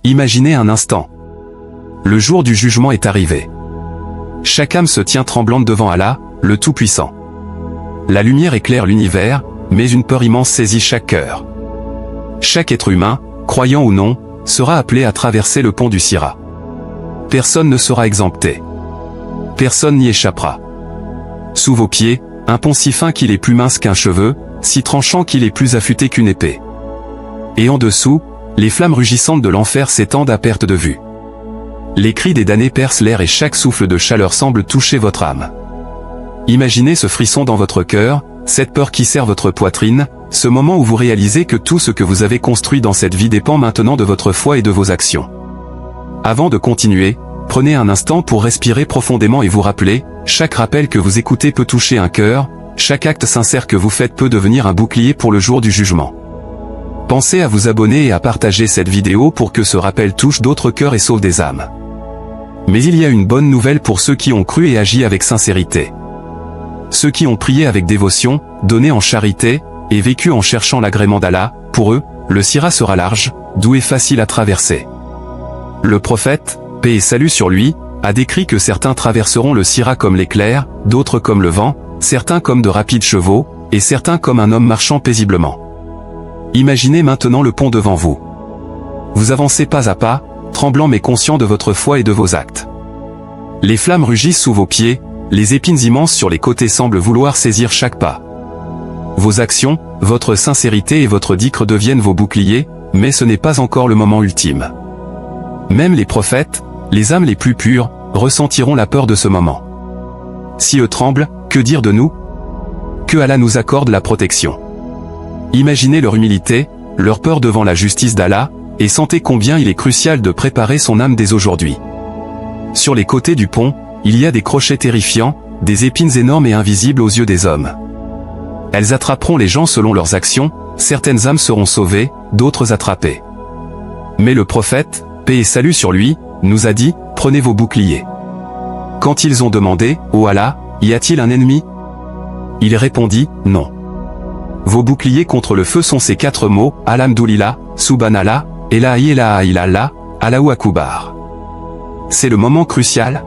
Imaginez un instant. Le jour du jugement est arrivé. Chaque âme se tient tremblante devant Allah, le Tout-Puissant. La lumière éclaire l'univers, mais une peur immense saisit chaque cœur. Chaque être humain, croyant ou non, sera appelé à traverser le pont du Sirat. Personne ne sera exempté. Personne n'y échappera. Sous vos pieds, un pont si fin qu'il est plus mince qu'un cheveu, si tranchant qu'il est plus affûté qu'une épée. Et en dessous, les flammes rugissantes de l'enfer s'étendent à perte de vue. Les cris des damnés percent l'air et chaque souffle de chaleur semble toucher votre âme. Imaginez ce frisson dans votre cœur, cette peur qui serre votre poitrine, ce moment où vous réalisez que tout ce que vous avez construit dans cette vie dépend maintenant de votre foi et de vos actions. Avant de continuer, prenez un instant pour respirer profondément et vous rappeler, chaque rappel que vous écoutez peut toucher un cœur, chaque acte sincère que vous faites peut devenir un bouclier pour le jour du jugement. Pensez à vous abonner et à partager cette vidéo pour que ce rappel touche d'autres cœurs et sauve des âmes. Mais il y a une bonne nouvelle pour ceux qui ont cru et agi avec sincérité. Ceux qui ont prié avec dévotion, donné en charité, et vécu en cherchant l'agrément d'Allah, pour eux, le Sirat sera large, doux et facile à traverser. Le prophète, paix et salut sur lui, a décrit que certains traverseront le Sirat comme l'éclair, d'autres comme le vent, certains comme de rapides chevaux, et certains comme un homme marchant paisiblement. Imaginez maintenant le pont devant vous. Vous avancez pas à pas, tremblant mais conscient de votre foi et de vos actes. Les flammes rugissent sous vos pieds, les épines immenses sur les côtés semblent vouloir saisir chaque pas. Vos actions, votre sincérité et votre dhikr deviennent vos boucliers, mais ce n'est pas encore le moment ultime. Même les prophètes, les âmes les plus pures, ressentiront la peur de ce moment. Si eux tremblent, que dire de nous? Que Allah nous accorde la protection. Imaginez leur humilité, leur peur devant la justice d'Allah, et sentez combien il est crucial de préparer son âme dès aujourd'hui. Sur les côtés du pont, il y a des crochets terrifiants, des épines énormes et invisibles aux yeux des hommes. Elles attraperont les gens selon leurs actions, certaines âmes seront sauvées, d'autres attrapées. Mais le prophète, paix et salut sur lui, nous a dit, prenez vos boucliers. Quand ils ont demandé, ô Allah, y a-t-il un ennemi? Il répondit, non. Vos boucliers contre le feu sont ces 4 mots, Alhamdulillah, Subhanallah, La ilaha illallah, Allahu Akbar. C'est le moment crucial.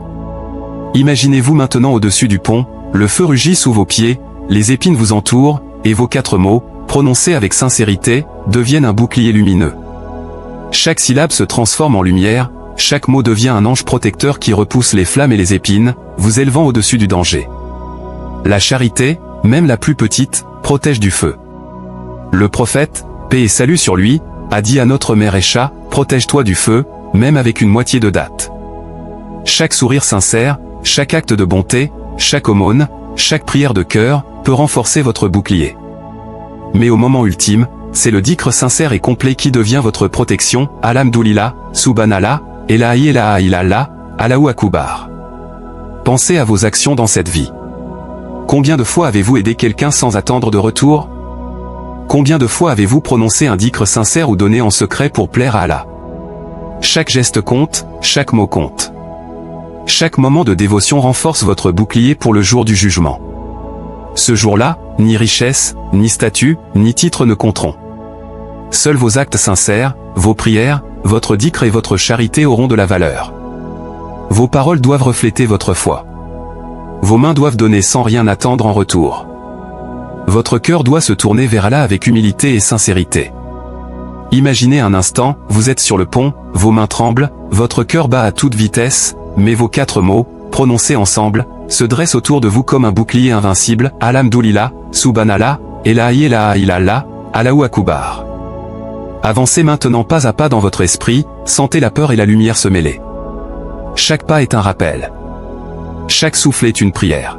Imaginez-vous maintenant au-dessus du pont, le feu rugit sous vos pieds, les épines vous entourent, et vos 4 mots, prononcés avec sincérité, deviennent un bouclier lumineux. Chaque syllabe se transforme en lumière, chaque mot devient un ange protecteur qui repousse les flammes et les épines, vous élevant au-dessus du danger. La charité, même la plus petite, protège du feu. Le prophète, paix et salut sur lui, a dit à notre mère Aïcha, protège-toi du feu, même avec une moitié de date. Chaque sourire sincère, chaque acte de bonté, chaque aumône, chaque prière de cœur, peut renforcer votre bouclier. Mais au moment ultime, c'est le dhikr sincère et complet qui devient votre protection, Alhamdulillah, Subhanallah, La ilaha illallah, Allahu Akbar. Pensez à vos actions dans cette vie. Combien de fois avez-vous aidé quelqu'un sans attendre de retour? Combien de fois avez-vous prononcé un dhikr sincère ou donné en secret pour plaire à Allah? Chaque geste compte, chaque mot compte. Chaque moment de dévotion renforce votre bouclier pour le jour du jugement. Ce jour-là, ni richesse, ni statut, ni titre ne compteront. Seuls vos actes sincères, vos prières, votre dhikr et votre charité auront de la valeur. Vos paroles doivent refléter votre foi. Vos mains doivent donner sans rien attendre en retour. Votre cœur doit se tourner vers Allah avec humilité et sincérité. Imaginez un instant, vous êtes sur le pont, vos mains tremblent, votre cœur bat à toute vitesse, mais vos 4 mots, prononcés ensemble, se dressent autour de vous comme un bouclier invincible, Alhamdulillah, Subhanallah, La ilaha illallah, Allahu Akbar. Avancez maintenant pas à pas dans votre esprit, sentez la peur et la lumière se mêler. Chaque pas est un rappel. Chaque souffle est une prière.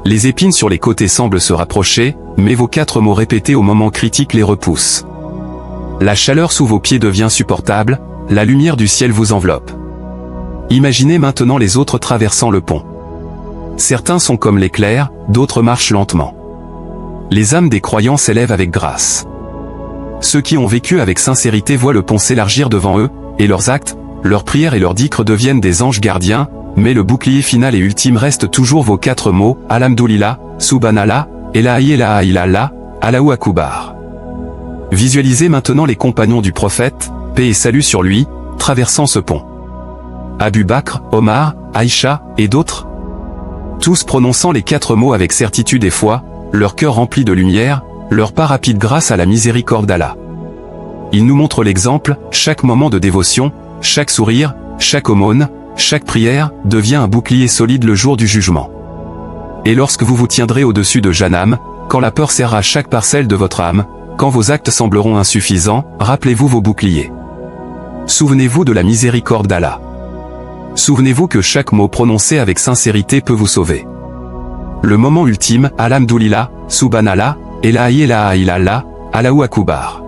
Les épines sur les côtés semblent se rapprocher, mais vos 4 mots répétés au moment critique les repoussent. La chaleur sous vos pieds devient supportable, la lumière du ciel vous enveloppe. Imaginez maintenant les autres traversant le pont. Certains sont comme l'éclair, d'autres marchent lentement. Les âmes des croyants s'élèvent avec grâce. Ceux qui ont vécu avec sincérité voient le pont s'élargir devant eux, et leurs actes, leurs prières et leurs dhikr deviennent des anges gardiens, mais le bouclier final et ultime reste toujours vos 4 mots, Alhamdulillah, Subhanallah, La ilaha illallah, Allahu Akbar. Visualisez maintenant les compagnons du prophète, paix et salut sur lui, traversant ce pont. Abu Bakr, Omar, Aïcha, et d'autres. Tous prononçant les 4 mots avec certitude et foi, leur cœur rempli de lumière, leur pas rapide grâce à la miséricorde d'Allah. Ils nous montrent l'exemple, chaque moment de dévotion, chaque sourire, chaque aumône, chaque prière, devient un bouclier solide le jour du jugement. Et lorsque vous vous tiendrez au-dessus de Jahannam, quand la peur serrera chaque parcelle de votre âme, quand vos actes sembleront insuffisants, rappelez-vous vos boucliers. Souvenez-vous de la miséricorde d'Allah. Souvenez-vous que chaque mot prononcé avec sincérité peut vous sauver. Le moment ultime, Alhamdoulilah, Subhanallah, et la ilaha illallah, Allahu Akbar.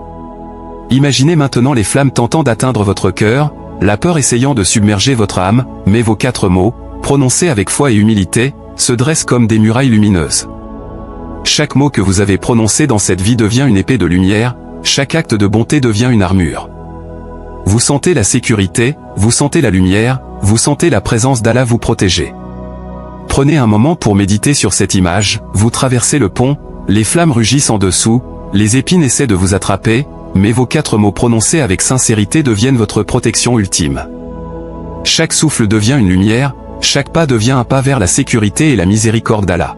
Imaginez maintenant les flammes tentant d'atteindre votre cœur, la peur essayant de submerger votre âme, mais vos 4 mots, prononcés avec foi et humilité, se dressent comme des murailles lumineuses. Chaque mot que vous avez prononcé dans cette vie devient une épée de lumière, chaque acte de bonté devient une armure. Vous sentez la sécurité, vous sentez la lumière, vous sentez la présence d'Allah vous protéger. Prenez un moment pour méditer sur cette image, vous traversez le pont, les flammes rugissent en dessous, les épines essaient de vous attraper, mais vos 4 mots prononcés avec sincérité deviennent votre protection ultime. Chaque souffle devient une lumière, chaque pas devient un pas vers la sécurité et la miséricorde d'Allah.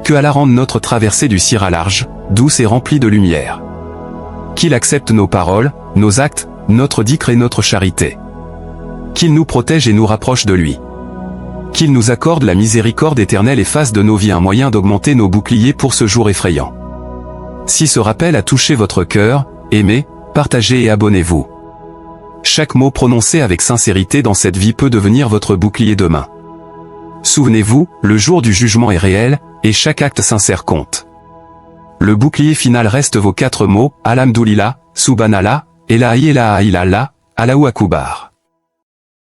Que Allah rende notre traversée du Sira large, douce et remplie de lumière. Qu'il accepte nos paroles, nos actes, notre dhikr et notre charité. Qu'il nous protège et nous rapproche de lui. Qu'il nous accorde la miséricorde éternelle et fasse de nos vies un moyen d'augmenter nos boucliers pour ce jour effrayant. Si ce rappel a touché votre cœur, aimez, partagez et abonnez-vous. Chaque mot prononcé avec sincérité dans cette vie peut devenir votre bouclier demain. Souvenez-vous, le jour du jugement est réel, et chaque acte sincère compte. Le bouclier final reste vos 4 mots, Alhamdoulilah, Subhanallah, et la ilaha illallah, Allahu Akbar.